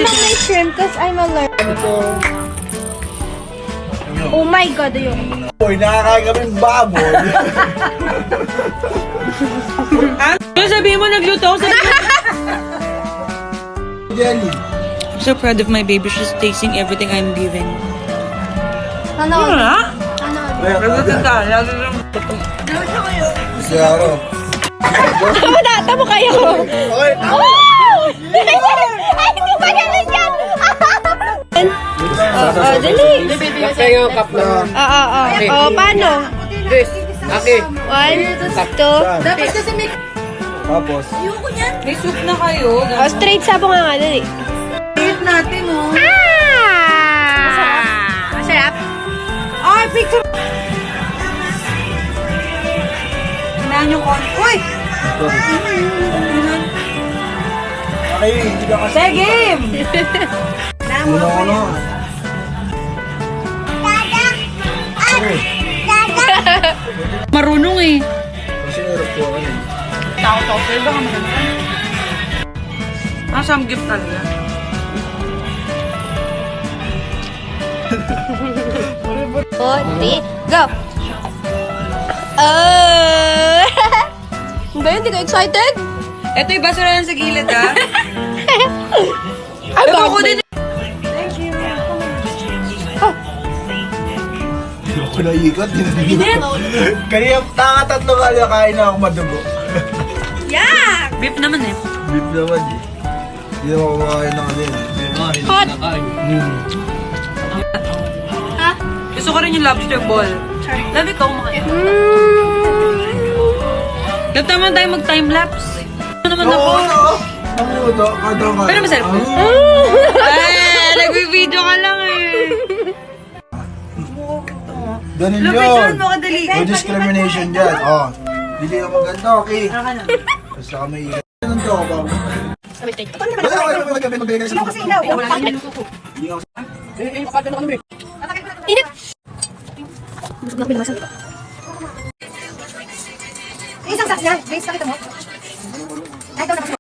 lang may shrimp because I'm allergic. Oh my God, ayun. Uy, nakakain kami ng baboy. Ano sabihin mo, nagluto ako sa... Jelly. I'm so proud of my baby. She's tasting everything I'm giving. Ano? Nagluto ka. Si Aro. Tama kayo. Okay. Ay, hindi pa ganun yan. Dali. Kayo, cup na. Paano? Chris, Aki. 1, 2, Dapat kasi may... Tapos. May soup na kayo. straight sabo nga dali. Eat natin, oh. Masarap? Ay, picture. Hinaan yung kon. Uy! Okay, hindi ka kasi. Say game! Ano? Marunong eh. Kasi hirap ko ako eh. Tao to. Pero baka maganda. Some gift talaga. Go! Ba, hindi ka excited? Ito yung basura lang sa gilid, ha? Ay, Ito ko din. Hindi ako naikot. Kanina, nakatatlo ka na kain na ako madugo. Beef naman eh. Beef naman eh. Hindi ako kumakain ng ano yun. Hot! Gusto ko rin yung lobster ball. Love ikaw kumakain. Love naman tayo mag-time-lapse. Ano naman ako? Ang uto. Pero masarap po. Ay, nag-video ka lang eh. Ganun Love, yun. picture mo kadali. No discrimination dyan. Oh. Hindi ka maganda, okay? Basta ka may ilan. Anong to ba? Wala ka naman magbigay ka sa mga. Init! Gusto ko pinamasan ito. Isang sax yan. Grace, nakita mo? Ay, ito na kasi.